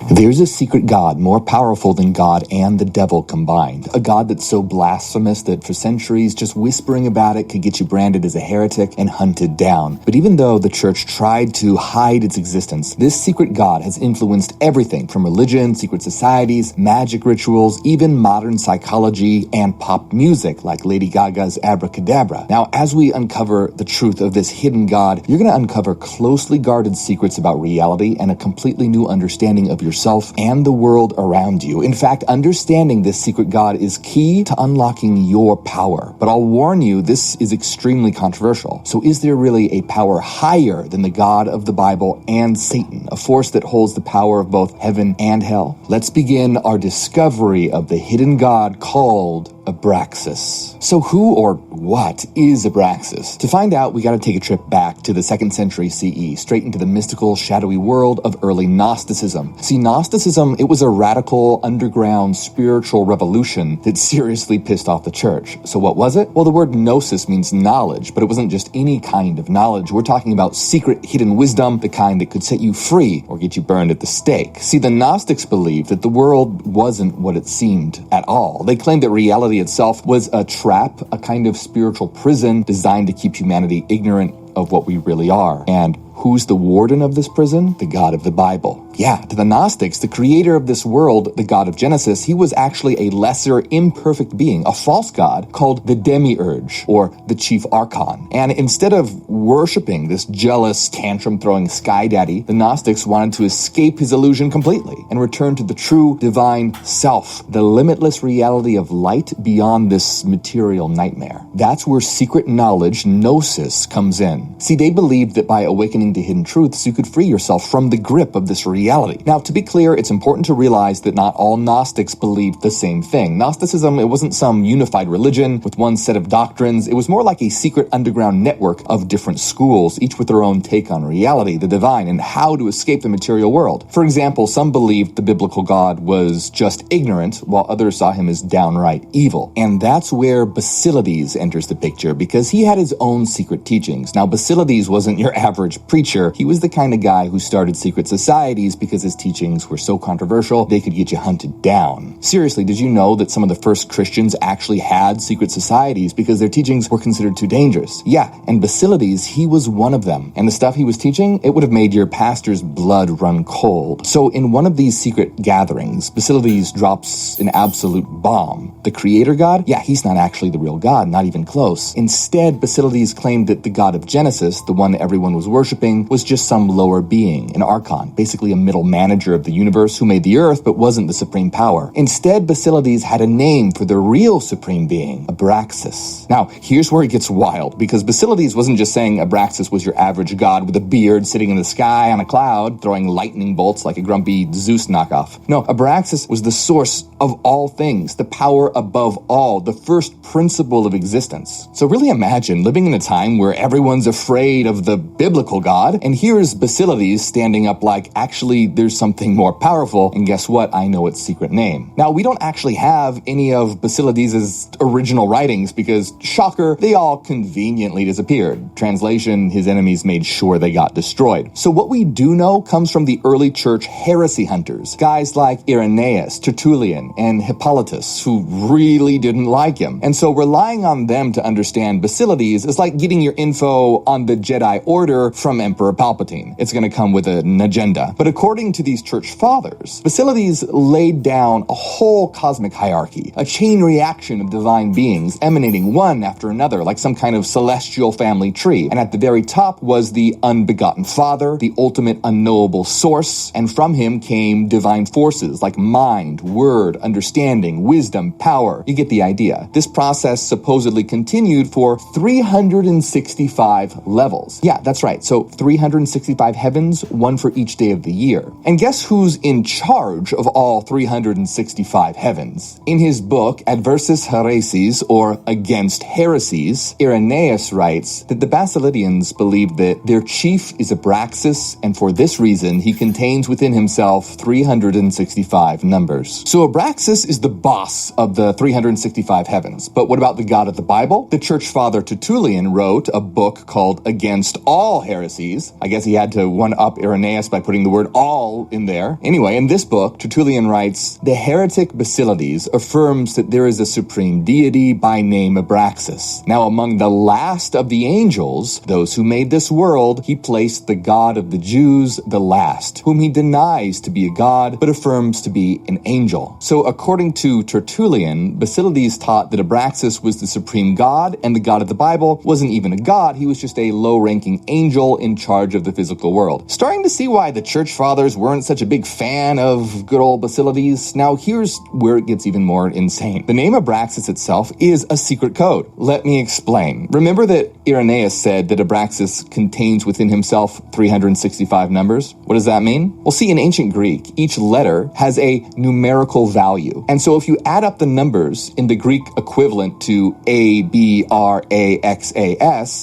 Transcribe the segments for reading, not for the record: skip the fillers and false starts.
There's a secret God more powerful than God and the devil combined. A God that's so blasphemous that for centuries just whispering about it could get you branded as a heretic and hunted down. But even though the church tried to hide its existence, this secret God has influenced everything from religion, secret societies, magic rituals, even modern psychology and pop music like Lady Gaga's Abracadabra. Now, as we uncover the truth of this hidden God, you're going to uncover closely guarded secrets about reality and a completely new understanding of yourself and the world around you. In fact, understanding this secret God is key to unlocking your power. But I'll warn you, this is extremely controversial. So is there really a power higher than the God of the Bible and Satan, a force that holds the power of both heaven and hell? Let's begin our discovery of the hidden God called Abraxcas. So who or what is Abraxcas? To find out, we got to take a trip back to the 2nd century CE, straight into the mystical, shadowy world of early Gnosticism. See, Gnosticism, it was a radical, underground, spiritual revolution that seriously pissed off the church. So what was it? Well, the word gnosis means knowledge, but it wasn't just any kind of knowledge. We're talking about secret, hidden wisdom, the kind that could set you free or get you burned at the stake. See, the Gnostics believed that the world wasn't what it seemed at all. They claimed that reality itself was a trap, a kind of spiritual prison designed to keep humanity ignorant of what we really are. And who's the warden of this prison? The God of the Bible. Yeah, to the Gnostics, the creator of this world, the God of Genesis, he was actually a lesser, imperfect being, a false god called the Demiurge, or the Chief Archon. And instead of worshiping this jealous, tantrum-throwing sky daddy, the Gnostics wanted to escape his illusion completely and return to the true divine self, the limitless reality of light beyond this material nightmare. That's where secret knowledge, gnosis, comes in. See, they believed that by awakening to hidden truths, you could free yourself from the grip of this reality. Now, to be clear, it's important to realize that not all Gnostics believed the same thing. Gnosticism, it wasn't some unified religion with one set of doctrines. It was more like a secret underground network of different schools, each with their own take on reality, the divine, and how to escape the material world. For example, some believed the biblical God was just ignorant, while others saw him as downright evil. And that's where Basilides enters the picture, because he had his own secret teachings. Now, Basilides wasn't your average preacher. He was the kind of guy who started secret societies because his teachings were so controversial, they could get you hunted down. Seriously, did you know that some of the first Christians actually had secret societies because their teachings were considered too dangerous? Yeah, and Basilides, he was one of them. And the stuff he was teaching, it would have made your pastor's blood run cold. So in one of these secret gatherings, Basilides drops an absolute bomb. The creator God? Yeah, he's not actually the real God, not even close. Instead, Basilides claimed that the God of Genesis, the one everyone was worshiping, was just some lower being, an archon, basically a middle manager of the universe who made the earth but wasn't the supreme power. Instead, Basilides had a name for the real supreme being, Abraxcas. Now, here's where it gets wild, because Basilides wasn't just saying Abraxcas was your average god with a beard sitting in the sky on a cloud, throwing lightning bolts like a grumpy Zeus knockoff. No, Abraxcas was the source of all things, the power above all, the first principle of existence. So really imagine living in a time where everyone's afraid of the biblical God, and here's Basilides standing up like, actually, there's something more powerful, and guess what? I know its secret name. Now, we don't actually have any of Basilides' original writings because, shocker, they all conveniently disappeared. Translation, his enemies made sure they got destroyed. So what we do know comes from the early church heresy hunters, guys like Irenaeus, Tertullian, and Hippolytus, who really didn't like him. And so relying on them to understand Basilides is like getting your info on the Jedi Order from Emperor Palpatine. It's going to come with an agenda. But according to these church fathers, Basilides laid down a whole cosmic hierarchy, a chain reaction of divine beings emanating one after another like some kind of celestial family tree. And at the very top was the unbegotten Father, the ultimate unknowable source, and from him came divine forces like mind, word, understanding, wisdom, power. You get the idea. This process supposedly continued for 365 levels. Yeah, that's right. So 365 heavens, one for each day of the year. And guess who's in charge of all 365 heavens? In his book, Adversus Hereses, or Against Heresies, Irenaeus writes that the Basilidians believed that their chief is Abraxas, and for this reason, he contains within himself 365 numbers. So Abraxas is the boss of the 365 heavens. But what about the God of the Bible? The church father Tertullian wrote a book called Against All Heresies, Basilides. I guess he had to one-up Irenaeus by putting the word all in there. Anyway, in this book, Tertullian writes, "The heretic Basilides affirms that there is a supreme deity by name Abraxas. Now among the last of the angels, those who made this world, he placed the God of the Jews the last, whom he denies to be a god, but affirms to be an angel." So according to Tertullian, Basilides taught that Abraxas was the supreme god, and the God of the Bible wasn't even a god, he was just a low-ranking angel in charge of the physical world. Starting to see why the church fathers weren't such a big fan of good old Basilides? Now here's where it gets even more insane. The name Abraxas itself is a secret code. Let me explain. Remember that Irenaeus said that Abraxas contains within himself 365 numbers? What does that mean? Well, see, in ancient Greek, each letter has a numerical value. And so if you add up the numbers in the Greek equivalent to Abraxas,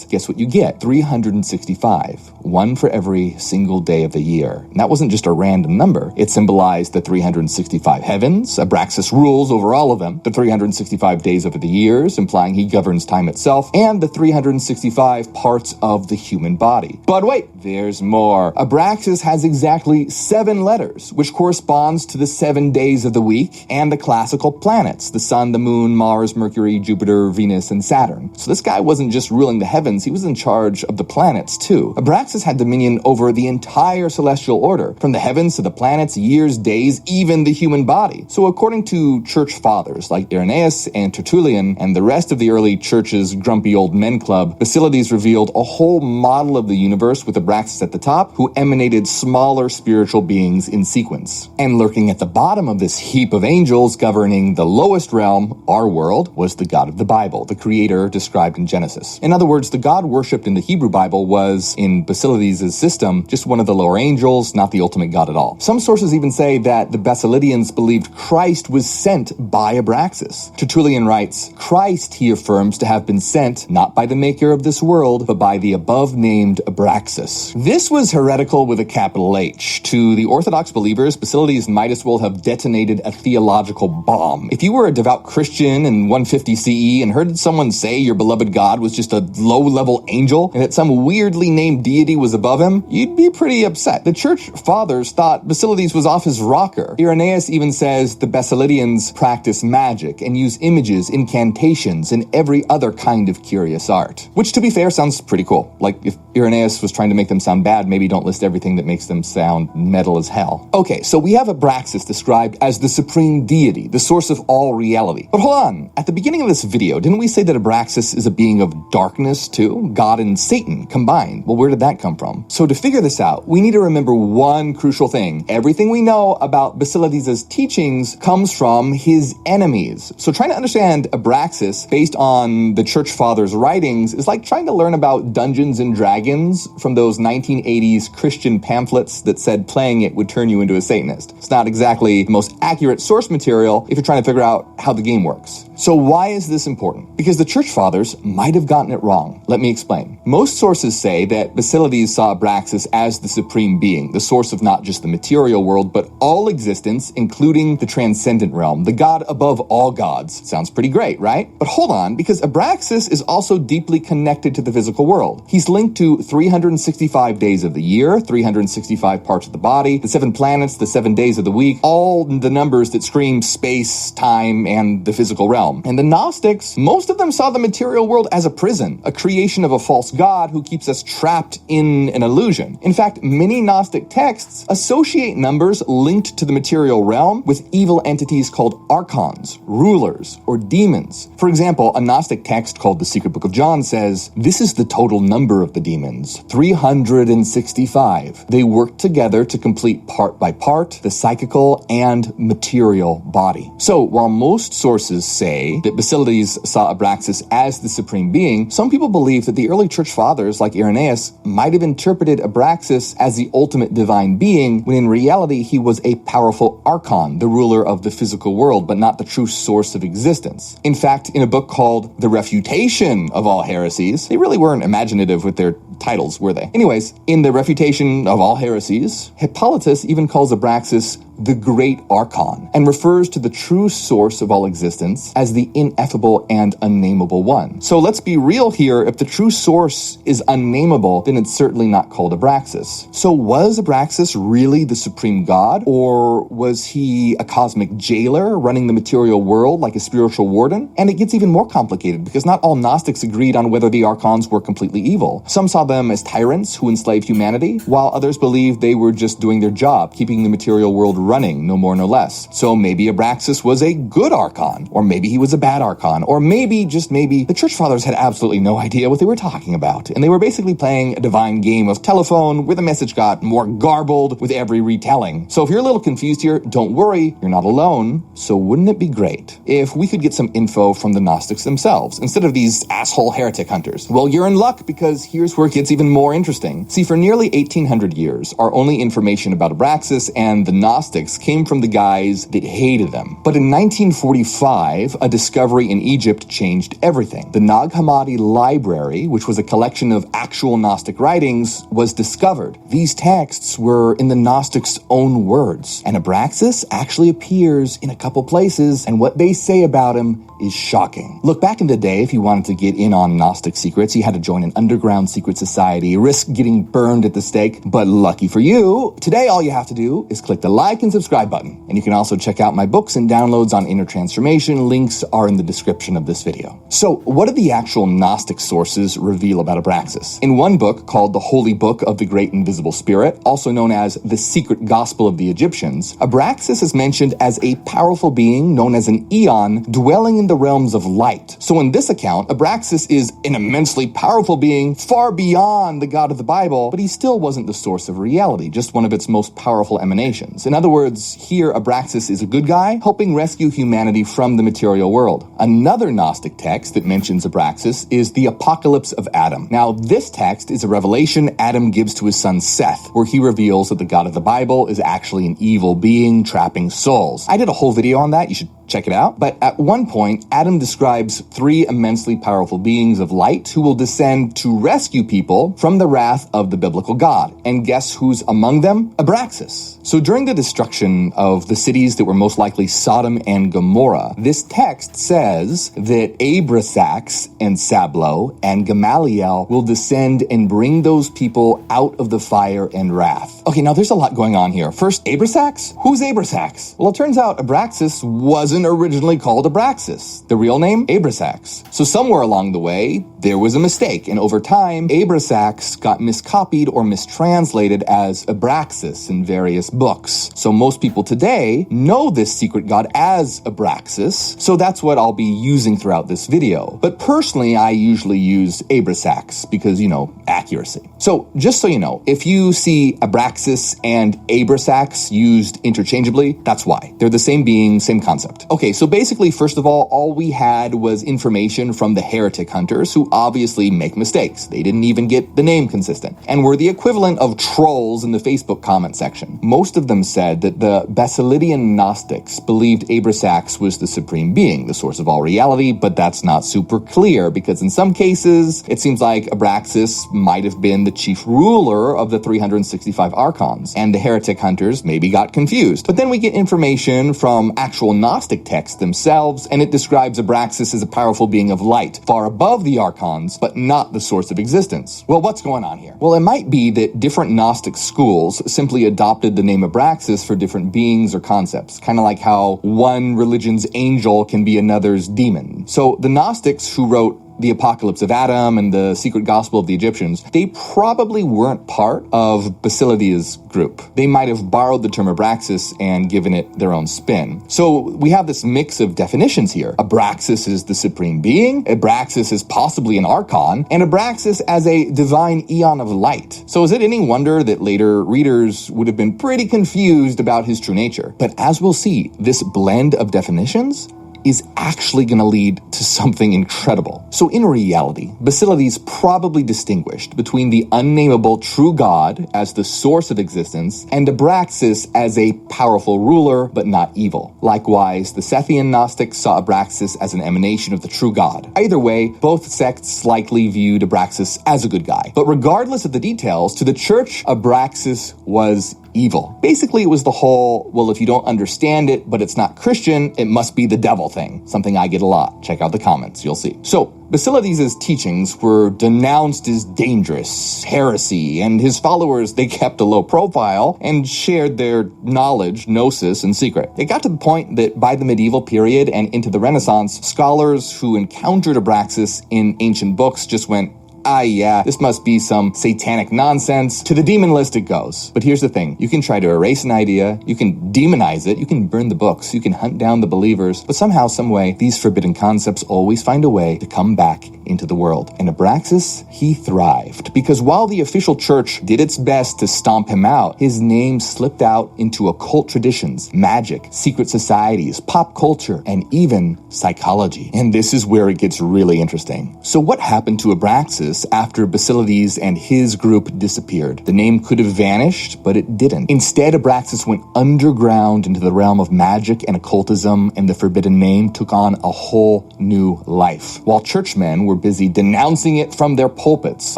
guess what you get? 365. One for every single day of the year. And that wasn't just a random number. It symbolized the 365 heavens. Abraxas rules over all of them. The 365 days over the years, implying he governs time itself, and the 365 parts of the human body. But wait, there's more. Abraxas has exactly 7 letters, which corresponds to the 7 days of the week and the classical planets, the sun, the moon, Mars, Mercury, Jupiter, Venus, and Saturn. So this guy wasn't just ruling the heavens, he was in charge of the planets too. Abraxas had dominion over the entire celestial order, from the heavens to the planets, years, days, even the human body. So according to church fathers like Irenaeus and Tertullian and the rest of the early church's grumpy old men club, Basilides revealed a whole model of the universe with Abraxas at the top, who emanated smaller spiritual beings in sequence. And lurking at the bottom of this heap of angels governing the lowest realm, our world, was the God of the Bible, the creator described in Genesis. In other words, the God worshipped in the Hebrew Bible was, in Basilides' system, just one of the lower angels, not the ultimate God at all. Some sources even say that the Basilidians believed Christ was sent by Abraxas. Tertullian writes, "Christ, he affirms to have been sent, not by the maker of this world, but by the above-named Abraxas." This was heretical with a capital H. To the Orthodox believers, Basilides might as well have detonated a theological bomb. If you were a devout Christian in 150 CE and heard someone say your beloved God was just a low-level angel and that some weirdly named deity was above him, you'd be pretty upset. The church fathers thought Basilides was off his rocker. Irenaeus even says the Basilidians practice magic and use images, incantations, and every other kind of curious art. Which, to be fair, sounds pretty cool. Like, if Irenaeus was trying to make them sound bad, maybe don't list everything that makes them sound metal as hell. Okay, so we have Abraxas described as the supreme deity, the source of all reality. But hold on, at the beginning of this video, didn't we say that Abraxas is a being of darkness too? God and Satan combined. Well, where did that come from? So to figure this out, we need to remember one crucial thing. Everything we know about Basilides' teachings comes from his enemies. So trying to understand Abraxas based on the church fathers' writings is like trying to learn about Dungeons and Dragons from those 1980s Christian pamphlets that said playing it would turn you into a Satanist. It's not exactly the most accurate source material if you're trying to figure out how the game works. So why is this important? Because the church fathers might have gotten it wrong. Let me explain. Most sources say that Basilides saw Abraxas as the supreme being, the source of not just the material world, but all existence, including the transcendent realm, the God above all gods. Sounds pretty great, right? But hold on, because Abraxas is also deeply connected to the physical world. He's linked to 365 days of the year, 365 parts of the body, the 7 planets, the 7 days of the week, all the numbers that scream space, time, and the physical realm. And the Gnostics, most of them saw the material world as a prison, a creation of a false god who keeps us trapped in an illusion. In fact, many Gnostic texts associate numbers linked to the material realm with evil entities called archons, rulers, or demons. For example, a Gnostic text called the Secret Book of John says, "This is the total number of the demons, 365. They work together to complete part by part the psychical and material body." So, while most sources say that Basilides saw Abraxas as the supreme being, some people believe that the early church fathers, like Irenaeus, might have interpreted Abraxas as the ultimate divine being, when in reality he was a powerful archon, the ruler of the physical world, but not the true source of existence. In fact, in a book called The Refutation of All Heresies, they really weren't imaginative with their titles, were they? Anyways, in The Refutation of All Heresies, Hippolytus even calls Abraxas the Great Archon, and refers to the true source of all existence as the ineffable and unnameable one. So let's be real here. If the true source is unnameable, then it's certainly not called Abraxas. So was Abraxas really the supreme god, or was he a cosmic jailer running the material world like a spiritual warden? And it gets even more complicated because not all Gnostics agreed on whether the Archons were completely evil. Some saw them as tyrants who enslaved humanity, while others believed they were just doing their job, keeping the material world running, no more no less. So maybe Abraxas was a good Archon, or maybe he was a bad Archon, or maybe, just maybe, the Church Fathers had absolutely no idea what they were talking about, and they were basically playing a divine game of telephone where the message got more garbled with every retelling. So if you're a little confused here, don't worry, you're not alone. So wouldn't it be great if we could get some info from the Gnostics themselves, instead of these asshole heretic hunters? Well, you're in luck, because here's where it gets even more interesting. See, for nearly 1800 years, our only information about Abraxas and the Gnostics came from the guys that hated them. But in 1945, a discovery in Egypt changed everything. The Nag Hammadi Library, which was a collection of actual Gnostic writings, was discovered. These texts were in the Gnostics' own words, and Abraxas actually appears in a couple places, and what they say about him is shocking. Look, back in the day, if you wanted to get in on Gnostic secrets, you had to join an underground secret society, risk getting burned at the stake. But lucky for you, today all you have to do is click the like and subscribe button. And you can also check out my books and downloads on inner transformation. Links are in the description of this video. So what did the actual Gnostic sources reveal about Abraxas? In one book called The Holy Book of the Great Invisible Spirit, also known as The Secret Gospel of the Egyptians, Abraxas is mentioned as a powerful being known as an Eon dwelling in the realms of light. So in this account, Abraxas is an immensely powerful being far beyond the God of the Bible, but he still wasn't the source of reality, just one of its most powerful emanations. In other words, here Abraxas is a good guy, helping rescue humanity from the material world. Another Gnostic text that mentions Abraxas is the Apocalypse of Adam. Now, this text is a revelation Adam gives to his son Seth, where he reveals that the God of the Bible is actually an evil being trapping souls. I did a whole video on that, you should check it out. But at one point, Adam describes three immensely powerful beings of light who will descend to rescue people from the wrath of the biblical God. And guess who's among them? Abraxas. So during the destruction of the cities that were most likely Sodom and Gomorrah, this text says that Abraxas and Sablo and Gamaliel will descend and bring those people out of the fire and wrath. Okay, now there's a lot going on here. First, Abraxas? Who's Abraxas? Well, it turns out Abraxas wasn't originally called Abraxas. The real name, Abraxas. So somewhere along the way, there was a mistake, and over time, Abraxas got miscopied or mistranslated as Abraxas in various books. So most people today know this secret god as Abraxas, so that's what I'll be using throughout this video. But personally, I usually use Abraxas because, accuracy. So just so you know, if you see Abraxas and Abraxas used interchangeably, that's why. They're the same being, same concept. Okay, so basically, first of all we had was information from the heretic hunters who obviously make mistakes. They didn't even get the name consistent, and were the equivalent of trolls in the Facebook comment section. Most of them said that the Basilidian Gnostics believed Abraxas was the supreme being, the source of all reality, but that's not super clear, because in some cases, it seems like Abraxas might have been the chief ruler of the 365 Archons, and the heretic hunters maybe got confused. But then we get information from actual Gnostic texts themselves, and it describes Abraxas as a powerful being of light, far above the Archons, but not the source of existence. Well, what's going on here? Well, it might be that different Gnostic schools simply adopted the name Abraxas for different beings or concepts, kind of like how one religion's angel can be another's demon. So the Gnostics who wrote the Apocalypse of Adam and the Secret Gospel of the Egyptians, they probably weren't part of Basilidia's group. They might have borrowed the term Abraxas and given it their own spin. So we have this mix of definitions here. Abraxas is the supreme being, Abraxas is possibly an archon, and Abraxas as a divine eon of light. So is it any wonder that later readers would have been pretty confused about his true nature? But as we'll see, this blend of definitions is actually going to lead to something incredible. So in reality, Basilides probably distinguished between the unnameable true God as the source of existence and Abraxas as a powerful ruler but not evil. Likewise, the Sethian Gnostics saw Abraxas as an emanation of the true God. Either way, both sects likely viewed Abraxas as a good guy. But regardless of the details, to the church, Abraxas was evil. Basically, it was the whole, well, if you don't understand it, but it's not Christian, it must be the devil thing. Something I get a lot. Check out the comments, you'll see. So, Basilides' teachings were denounced as dangerous, heresy, and his followers, they kept a low profile and shared their knowledge, gnosis, in secret. It got to the point that by the medieval period and into the Renaissance, scholars who encountered Abraxas in ancient books just went, yeah, this must be some satanic nonsense. To the demon list it goes. But here's the thing. You can try to erase an idea, you can demonize it, you can burn the books, you can hunt down the believers, but somehow, someway, these forbidden concepts always find a way to come back into the world. And Abraxas, he thrived. Because while the official church did its best to stomp him out, his name slipped out into occult traditions, magic, secret societies, pop culture, and even psychology. And this is where it gets really interesting. So what happened to Abraxas after Basilides and his group disappeared? The name could have vanished, but it didn't. Instead, Abraxas went underground into the realm of magic and occultism, and the forbidden name took on a whole new life. While churchmen were busy denouncing it from their pulpits,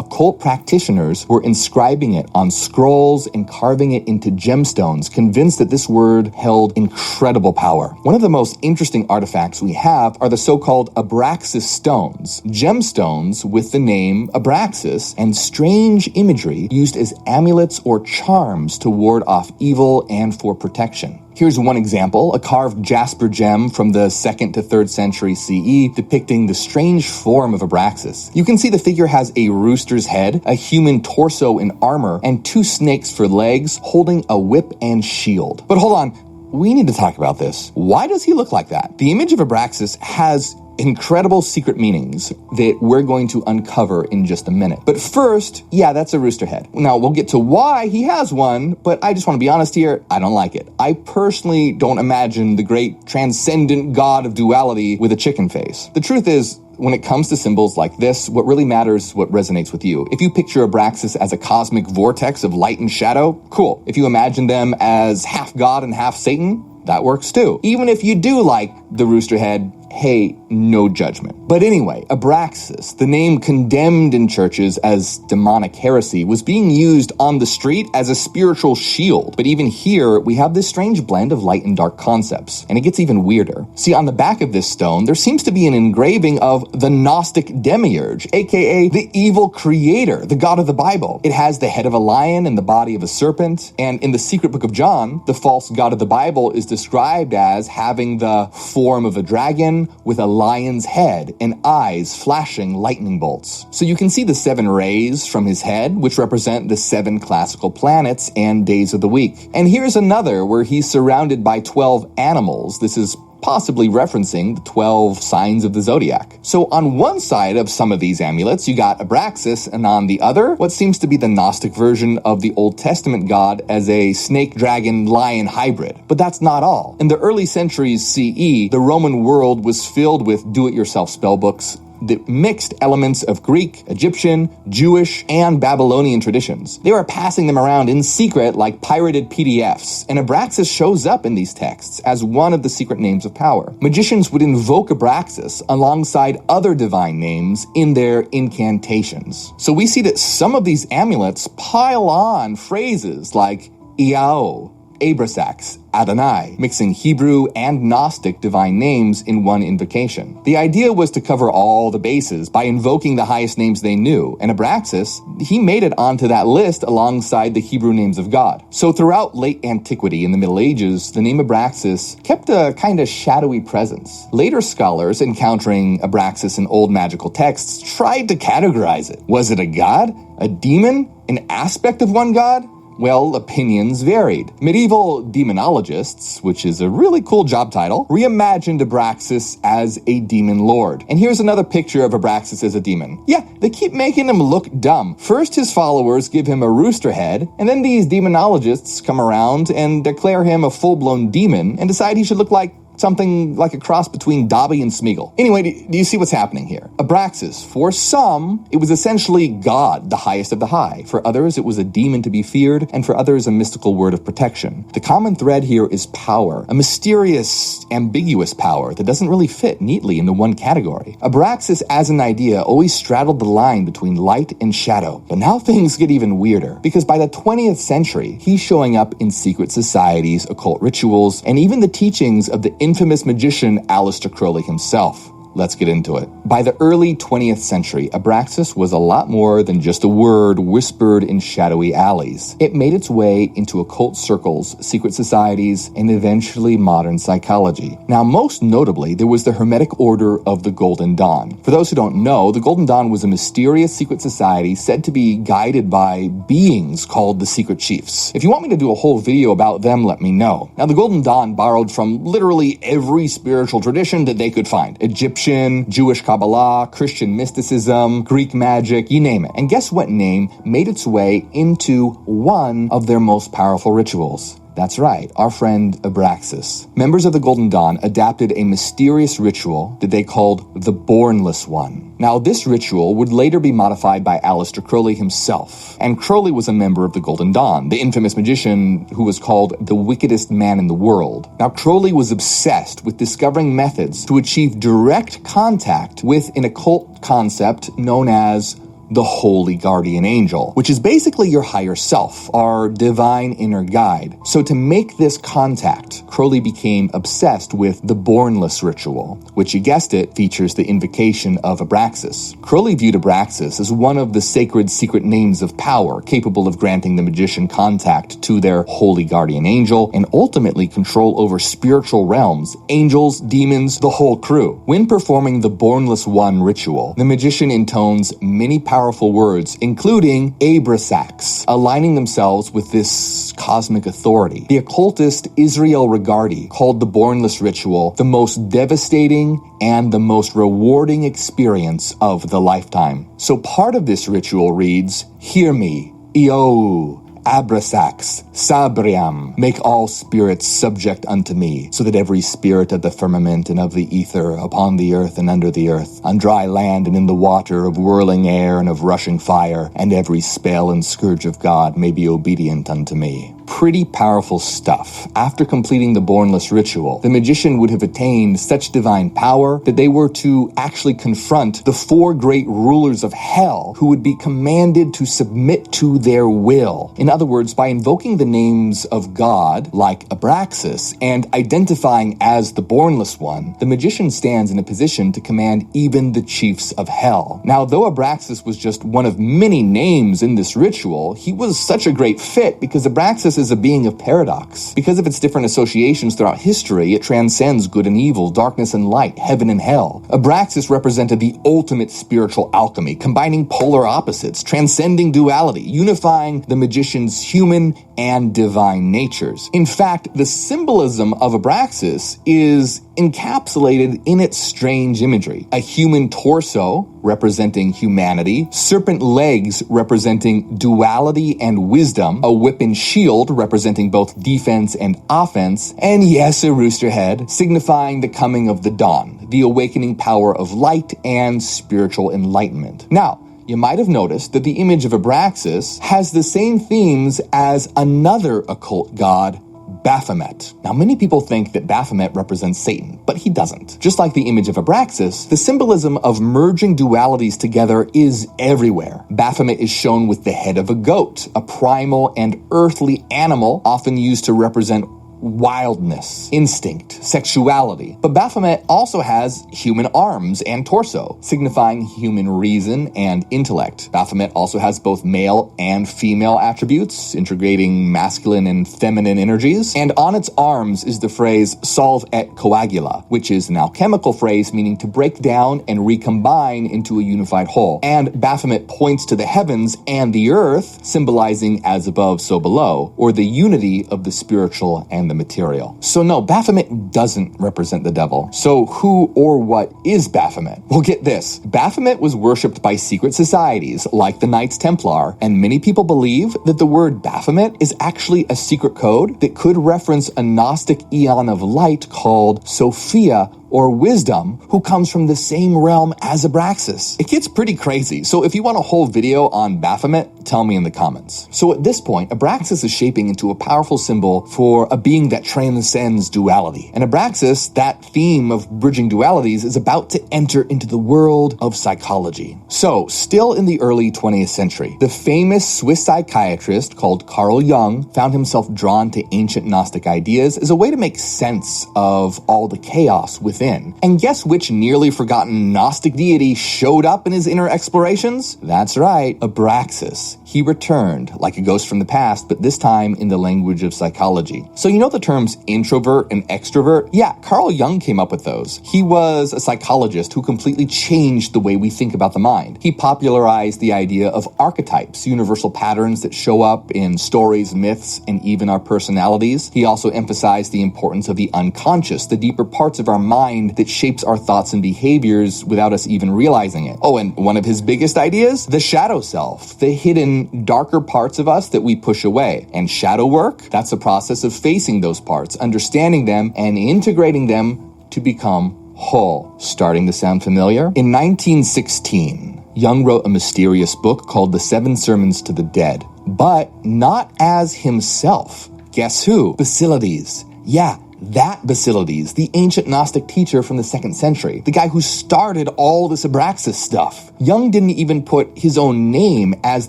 occult practitioners were inscribing it on scrolls and carving it into gemstones, convinced that this word held incredible power. One of the most interesting artifacts we have are the so-called Abraxas stones, gemstones with the name Abraxas and strange imagery used as amulets or charms to ward off evil and for protection. Here's one example, a carved jasper gem from the 2nd to 3rd century CE depicting the strange form of Abraxas. You can see the figure has a rooster's head, a human torso in armor, and 2 snakes for legs holding a whip and shield. But hold on, we need to talk about this. Why does he look like that? The image of Abraxas has incredible secret meanings that we're going to uncover in just a minute. But first, yeah, that's a rooster head. Now, we'll get to why he has one, but I just want to be honest here, I don't like it. I personally don't imagine the great transcendent god of duality with a chicken face. The truth is, when it comes to symbols like this, what really matters is what resonates with you. If you picture Abraxas as a cosmic vortex of light and shadow, cool. If you imagine them as half God and half Satan, that works too. Even if you do like the rooster head, hey, no judgment. But anyway, Abraxas, the name condemned in churches as demonic heresy, was being used on the street as a spiritual shield. But even here, we have this strange blend of light and dark concepts. And it gets even weirder. See, on the back of this stone, there seems to be an engraving of the Gnostic demiurge, aka the evil creator, the god of the Bible. It has the head of a lion and the body of a serpent. And in the secret book of John, the false god of the Bible is described as having the form of a dragon with a lion's head and eyes flashing lightning bolts. So you can see the 7 rays from his head, which represent the 7 classical planets and days of the week. And here's another where he's surrounded by 12 animals. This is possibly referencing the 12 signs of the zodiac. So on one side of some of these amulets, you got Abraxas, and on the other, what seems to be the Gnostic version of the Old Testament god as a snake-dragon-lion hybrid. But that's not all. In the early centuries CE, the Roman world was filled with do-it-yourself spellbooks that mixed elements of Greek, Egyptian, Jewish, and Babylonian traditions. They were passing them around in secret like pirated PDFs, and Abraxas shows up in these texts as one of the secret names of power. Magicians would invoke Abraxas alongside other divine names in their incantations. So we see that some of these amulets pile on phrases like Iao, Abraxas, Adonai, mixing Hebrew and Gnostic divine names in one invocation. The idea was to cover all the bases by invoking the highest names they knew, and Abraxas, he made it onto that list alongside the Hebrew names of God. So throughout late antiquity and the Middle Ages, the name Abraxas kept a kind of shadowy presence. Later scholars encountering Abraxas in old magical texts tried to categorize it. Was it a god? A demon? An aspect of one god? Well, opinions varied. Medieval demonologists, which is a really cool job title, reimagined Abraxas as a demon lord. And here's another picture of Abraxas as a demon. Yeah, they keep making him look dumb. First, his followers give him a rooster head, and then these demonologists come around and declare him a full-blown demon and decide he should look like Something like a cross between Dobby and Smeagol. Anyway, do you see what's happening here? Abraxas, for some, it was essentially God, the highest of the high. For others, it was a demon to be feared, and for others, a mystical word of protection. The common thread here is power, a mysterious, ambiguous power that doesn't really fit neatly into one category. Abraxas, as an idea, always straddled the line between light and shadow. But now things get even weirder, because by the 20th century, he's showing up in secret societies, occult rituals, and even the teachings of the infamous magician Aleister Crowley himself. Let's get into it. By the early 20th century, Abraxas was a lot more than just a word whispered in shadowy alleys. It made its way into occult circles, secret societies, and eventually modern psychology. Now, most notably, there was the Hermetic Order of the Golden Dawn. For those who don't know, the Golden Dawn was a mysterious secret society said to be guided by beings called the Secret Chiefs. If you want me to do a whole video about them, let me know. Now, the Golden Dawn borrowed from literally every spiritual tradition that they could find. Egyptian, Jewish Kabbalah, Christian mysticism, Greek magic, you name it. And guess what name made its way into one of their most powerful rituals? That's right, our friend Abraxas. Members of the Golden Dawn adapted a mysterious ritual that they called the Bornless One. Now, this ritual would later be modified by Aleister Crowley himself. And Crowley was a member of the Golden Dawn, the infamous magician who was called the wickedest man in the world. Now, Crowley was obsessed with discovering methods to achieve direct contact with an occult concept known as the Holy Guardian Angel, which is basically your higher self, our divine inner guide. So to make this contact, Crowley became obsessed with the Bornless ritual, which, you guessed it, features the invocation of Abraxas. Crowley viewed Abraxas as one of the sacred secret names of power, capable of granting the magician contact to their Holy Guardian Angel and ultimately control over spiritual realms, angels, demons, the whole crew. When performing the Bornless One ritual, the magician intones many powerful words, including Abraxcas, aligning themselves with this cosmic authority. The occultist Israel Regardie called the Bornless ritual the most devastating and the most rewarding experience of the lifetime. So part of this ritual reads, "Hear me, Io, Abraxcas, Sabriam, make all spirits subject unto me, so that every spirit of the firmament and of the ether, upon the earth and under the earth, on dry land and in the water, of whirling air and of rushing fire, and every spell and scourge of God may be obedient unto me." Pretty powerful stuff. After completing the Bornless ritual, the magician would have attained such divine power that they were to actually confront the 4 great rulers of hell, who would be commanded to submit to their will. In other words, by invoking the names of God, like Abraxas, and identifying as the Bornless One, the magician stands in a position to command even the chiefs of hell. Now, though Abraxas was just one of many names in this ritual, he was such a great fit because Abraxas is a being of paradox. Because of its different associations throughout history, it transcends good and evil, darkness and light, heaven and hell. Abraxas represented the ultimate spiritual alchemy, combining polar opposites, transcending duality, unifying the magician's human and divine natures. In fact, the symbolism of Abraxas is encapsulated in its strange imagery. A human torso representing humanity, serpent legs representing duality and wisdom, a whip and shield representing both defense and offense, and yes, a rooster head signifying the coming of the dawn, the awakening power of light and spiritual enlightenment. Now, you might have noticed that the image of Abraxas has the same themes as another occult god, Baphomet. Now, many people think that Baphomet represents Satan, but he doesn't. Just like the image of Abraxas, the symbolism of merging dualities together is everywhere. Baphomet is shown with the head of a goat, a primal and earthly animal often used to represent wildness, instinct, sexuality. But Baphomet also has human arms and torso, signifying human reason and intellect. Baphomet also has both male and female attributes, integrating masculine and feminine energies. And on its arms is the phrase solve et coagula, which is an alchemical phrase meaning to break down and recombine into a unified whole. And Baphomet points to the heavens and the earth, symbolizing as above, so below, or the unity of the spiritual and and the material. So no, Baphomet doesn't represent the devil. So who or what is Baphomet? Well, get this. Baphomet was worshipped by secret societies like the Knights Templar, and many people believe that the word Baphomet is actually a secret code that could reference a Gnostic eon of light called Sophia, or wisdom, who comes from the same realm as Abraxas. It gets pretty crazy, so if you want a whole video on Baphomet, tell me in the comments. So at this point, Abraxas is shaping into a powerful symbol for a being that transcends duality. And Abraxas, that theme of bridging dualities, is about to enter into the world of psychology. So, still in the early 20th century, the famous Swiss psychiatrist called Carl Jung found himself drawn to ancient Gnostic ideas as a way to make sense of all the chaos within. And guess which nearly forgotten Gnostic deity showed up in his inner explorations? That's right, Abraxas. He returned, like a ghost from the past, but this time in the language of psychology. So you know the terms introvert and extrovert? Yeah, Carl Jung came up with those. He was a psychologist who completely changed the way we think about the mind. He popularized the idea of archetypes, universal patterns that show up in stories, myths, and even our personalities. He also emphasized the importance of the unconscious, the deeper parts of our mind that shapes our thoughts and behaviors without us even realizing it. Oh, and one of his biggest ideas? The shadow self, the hidden, darker parts of us that we push away. And shadow work? That's a process of facing those parts, understanding them, and integrating them to become whole. Starting to sound familiar? In 1916, Jung wrote a mysterious book called The 7 Sermons to the Dead, but not as himself. Guess who? Basilides. Yeah, that Basilides, the ancient Gnostic teacher from the 2nd century, the guy who started all this Abraxas stuff. Jung didn't even put his own name as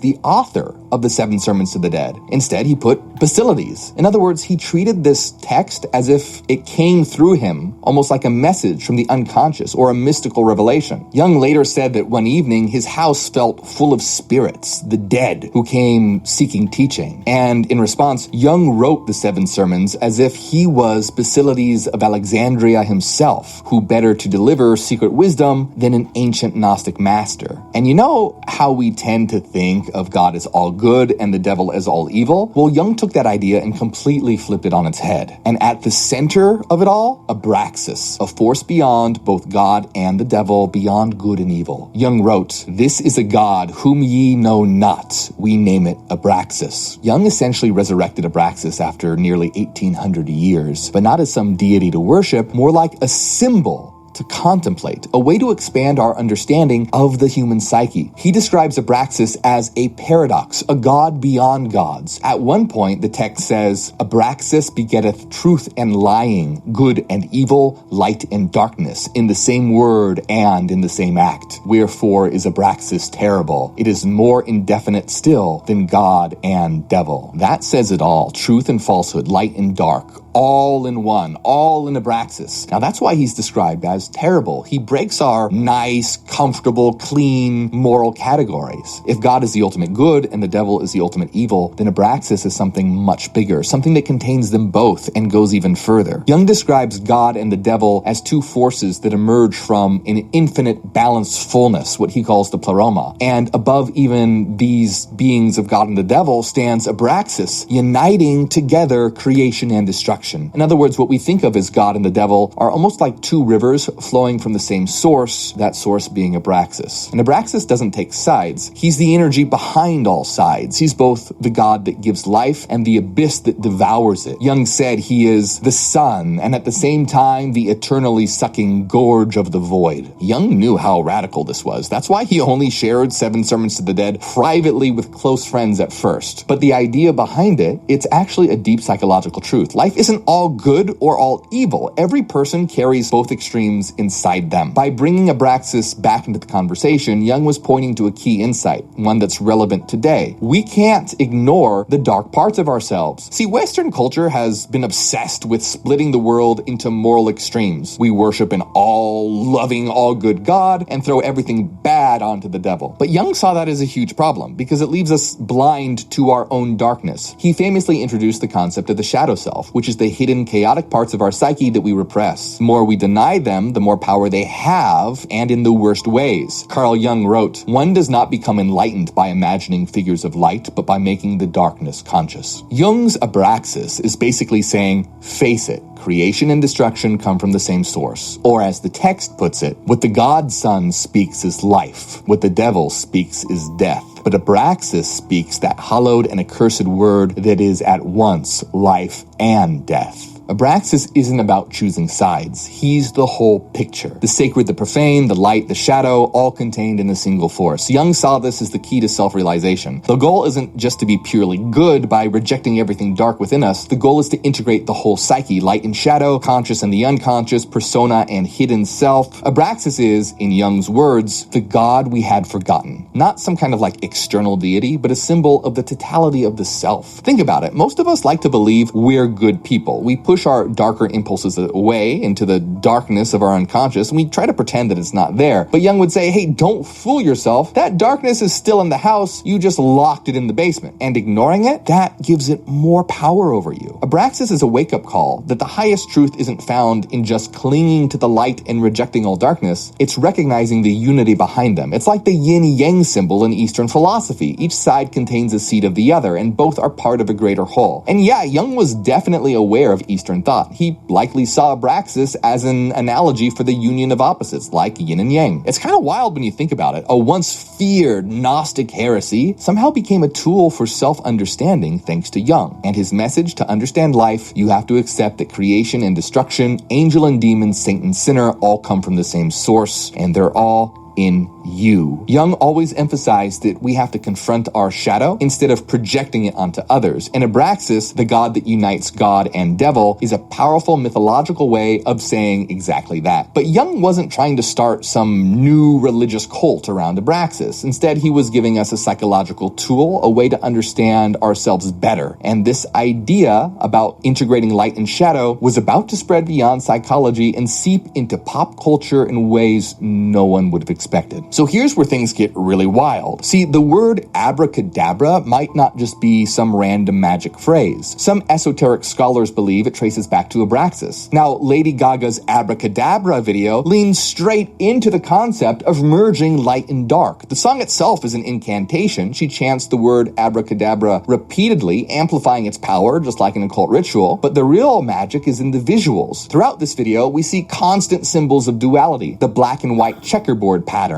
the author of the 7 Sermons to the Dead. Instead, he put Basilides. In other words, he treated this text as if it came through him, almost like a message from the unconscious or a mystical revelation. Jung later said that one evening, his house felt full of spirits, the dead, who came seeking teaching. And in response, Jung wrote the 7 Sermons as if he was Basilides of Alexandria himself, who better to deliver secret wisdom than an ancient Gnostic master. And you know how we tend to think of God as all good and the devil as all evil? Well, Jung took that idea and completely flipped it on its head. And at the center of it all, Abraxas, a force beyond both God and the devil, beyond good and evil. Jung wrote, "This is a God whom ye know not. We name it Abraxas." Jung essentially resurrected Abraxas after nearly 1800 years, but not as some deity to worship, more like a symbol to contemplate, a way to expand our understanding of the human psyche. He describes Abraxas as a paradox, a god beyond gods. At one point, the text says, "Abraxas begetteth truth and lying, good and evil, light and darkness, in the same word and in the same act. Wherefore is Abraxas terrible? It is more indefinite still than God and devil." That says it all. Truth and falsehood, light and dark, all in one, all in Abraxas. Now that's why he's described as terrible. He breaks our nice, comfortable, clean, moral categories. If God is the ultimate good and the devil is the ultimate evil, then Abraxas is something much bigger, something that contains them both and goes even further. Jung describes God and the devil as two forces that emerge from an infinite balanced fullness, what he calls the pleroma. And above even these beings of God and the devil stands Abraxas, uniting together creation and destruction. In other words, what we think of as God and the devil are almost like two rivers flowing from the same source, that source being Abraxas. And Abraxas doesn't take sides. He's the energy behind all sides. He's both the God that gives life and the abyss that devours it. Jung said he is the sun and at the same time the eternally sucking gorge of the void. Jung knew how radical this was. That's why he only shared 7 Sermons to the Dead privately with close friends at first. But the idea behind it, it's actually a deep psychological truth. Life isn't all good or all evil. Every person carries both extremes inside them. By bringing Abraxas back into the conversation, Jung was pointing to a key insight, one that's relevant today. We can't ignore the dark parts of ourselves. See, Western culture has been obsessed with splitting the world into moral extremes. We worship an all-loving, all-good God and throw everything bad onto the devil. But Jung saw that as a huge problem because it leaves us blind to our own darkness. He famously introduced the concept of the shadow self, which is the hidden, chaotic parts of our psyche that we repress. The more we deny them, the more power they have, and in the worst ways. Carl Jung wrote, "One does not become enlightened by imagining figures of light, but by making the darkness conscious." Jung's Abraxas is basically saying, face it, creation and destruction come from the same source. Or as the text puts it, what the God-Son speaks is life, what the devil speaks is death. But Abraxas speaks that hallowed and accursed word that is at once life and death. Abraxas isn't about choosing sides. He's the whole picture. The sacred, the profane, the light, the shadow, all contained in a single force. Jung saw this as the key to self-realization. The goal isn't just to be purely good by rejecting everything dark within us. The goal is to integrate the whole psyche, light and shadow, conscious and the unconscious, persona and hidden self. Abraxas is, in Jung's words, the God we had forgotten. Not some kind of external deity, but a symbol of the totality of the self. Think about it. Most of us like to believe we're good people. We push our darker impulses away into the darkness of our unconscious, and we try to pretend that it's not there. But Jung would say, hey, don't fool yourself. That darkness is still in the house. You just locked it in the basement. And ignoring it, that gives it more power over you. Abraxas is a wake-up call that the highest truth isn't found in just clinging to the light and rejecting all darkness. It's recognizing the unity behind them. It's like the yin-yang symbol in Eastern philosophy. Each side contains a seed of the other, and both are part of a greater whole. And yeah, Jung was definitely aware of Eastern thought. He likely saw Abraxas as an analogy for the union of opposites, like yin and yang. It's kind of wild when you think about it. A once feared Gnostic heresy somehow became a tool for self-understanding thanks to Jung. And his message: to understand life, you have to accept that creation and destruction, angel and demon, saint and sinner, all come from the same source, and they're all in you. Jung always emphasized that we have to confront our shadow instead of projecting it onto others. And Abraxas, the god that unites God and devil, is a powerful mythological way of saying exactly that. But Jung wasn't trying to start some new religious cult around Abraxas. Instead, he was giving us a psychological tool, a way to understand ourselves better. And this idea about integrating light and shadow was about to spread beyond psychology and seep into pop culture in ways no one would have expected. So here's where things get really wild. See, the word abracadabra might not just be some random magic phrase. Some esoteric scholars believe it traces back to Abraxas. Now, Lady Gaga's Abracadabra video leans straight into the concept of merging light and dark. The song itself is an incantation. She chants the word abracadabra repeatedly, amplifying its power, just like an occult ritual. But the real magic is in the visuals. Throughout this video, we see constant symbols of duality. The black and white checkerboard patterns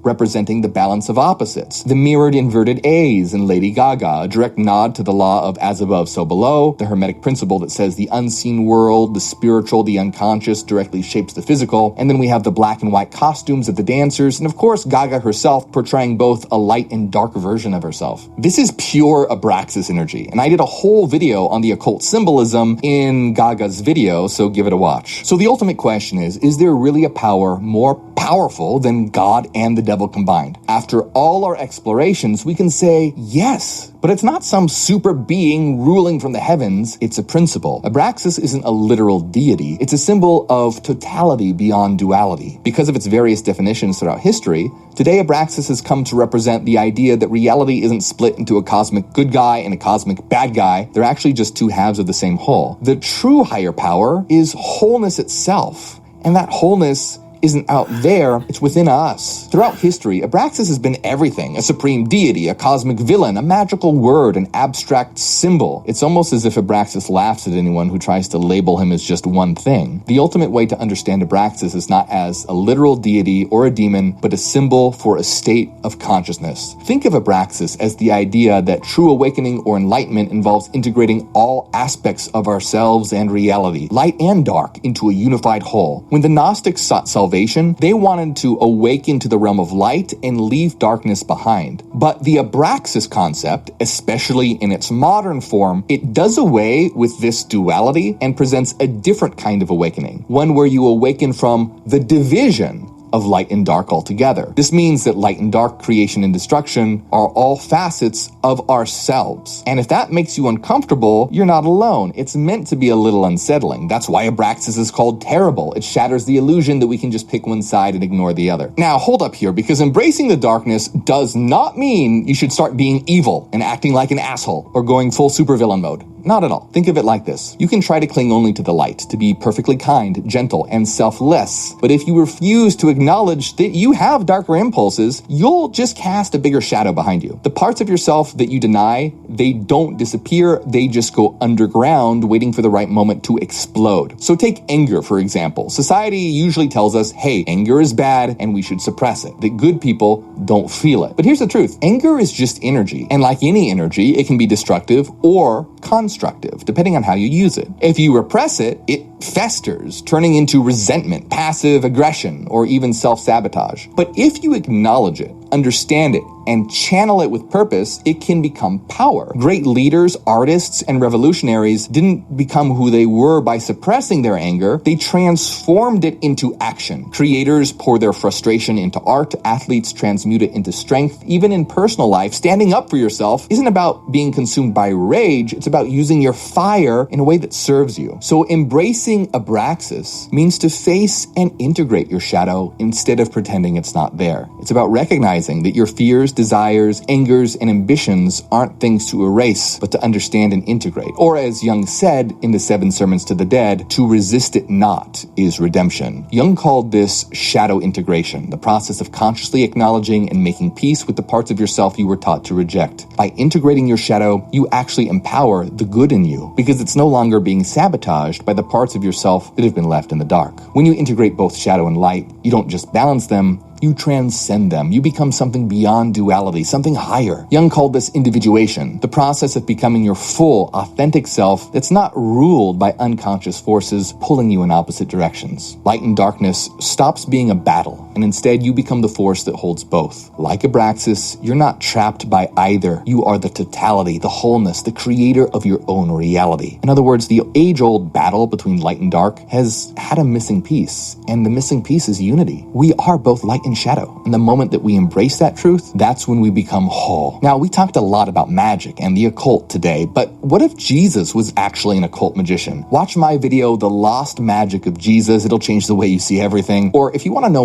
representing the balance of opposites, the mirrored inverted A's in Lady Gaga, a direct nod to the law of as above so below, the Hermetic principle that says the unseen world, the spiritual, the unconscious directly shapes the physical, and then we have the black and white costumes of the dancers, and of course Gaga herself portraying both a light and dark version of herself. This is pure Abraxas energy, and I did a whole video on the occult symbolism in Gaga's video, so give it a watch. So the ultimate question is there really a power more powerful than God and the devil combined? After all our explorations, we can say yes, but it's not some super being ruling from the heavens, it's a principle. Abraxas isn't a literal deity, it's a symbol of totality beyond duality. Because of its various definitions throughout history, today Abraxas has come to represent the idea that reality isn't split into a cosmic good guy and a cosmic bad guy, they're actually just two halves of the same whole. The true higher power is wholeness itself, and that wholeness isn't out there, it's within us. Throughout history, Abraxas has been everything: a supreme deity, a cosmic villain, a magical word, an abstract symbol. It's almost as if Abraxas laughs at anyone who tries to label him as just one thing. The ultimate way to understand Abraxas is not as a literal deity or a demon, but a symbol for a state of consciousness. Think of Abraxas as the idea that true awakening or enlightenment involves integrating all aspects of ourselves and reality, light and dark, into a unified whole. When the Gnostics sought salvation, they wanted to awaken to the realm of light and leave darkness behind. But the Abraxas concept, especially in its modern form, it does away with this duality and presents a different kind of awakening, one where you awaken from the division of light and dark altogether. This means that light and dark, creation and destruction, are all facets of ourselves. And if that makes you uncomfortable, you're not alone. It's meant to be a little unsettling. That's why Abraxcas is called terrible. It shatters the illusion that we can just pick one side and ignore the other. Now, hold up here, because embracing the darkness does not mean you should start being evil and acting like an asshole or going full supervillain mode. Not at all. Think of it like this. You can try to cling only to the light, to be perfectly kind, gentle, and selfless. But if you refuse to acknowledge that you have darker impulses, you'll just cast a bigger shadow behind you. The parts of yourself that you deny, they don't disappear, they just go underground, waiting for the right moment to explode. So take anger, for example. Society usually tells us, hey, anger is bad and we should suppress it, that good people don't feel it. But here's the truth. Anger is just energy. And like any energy, it can be destructive or constructive, depending on how you use it. If you repress it, it festers, turning into resentment, passive aggression, or even self-sabotage. But if you acknowledge it, understand it, and channel it with purpose, it can become power. Great leaders, artists, and revolutionaries didn't become who they were by suppressing their anger. They transformed it into action. Creators pour their frustration into art. Athletes transmute it into strength. Even in personal life, standing up for yourself isn't about being consumed by rage. It's about using your fire in a way that serves you. So embracing Abraxcas means to face and integrate your shadow instead of pretending it's not there. It's about recognizing that your fears, desires, angers, and ambitions aren't things to erase, but to understand and integrate. Or as Jung said in the 7 Sermons to the Dead, to resist it not is redemption. Jung called this shadow integration, the process of consciously acknowledging and making peace with the parts of yourself you were taught to reject. By integrating your shadow, you actually empower the good in you, because it's no longer being sabotaged by the parts of yourself that have been left in the dark. When you integrate both shadow and light, you don't just balance them, you transcend them. You become something beyond duality, something higher. Jung called this individuation, the process of becoming your full, authentic self that's not ruled by unconscious forces pulling you in opposite directions. Light and darkness stops being a battle, and instead you become the force that holds both. Like Abraxcas, you're not trapped by either. You are the totality, the wholeness, the creator of your own reality. In other words, the age-old battle between light and dark has had a missing piece, and the missing piece is unity. We are both light and shadow. And the moment that we embrace that truth, that's when we become whole. Now, we talked a lot about magic and the occult today, but what if Jesus was actually an occult magician? Watch my video, The Lost Magic of Jesus. It'll change the way you see everything. Or if you want to know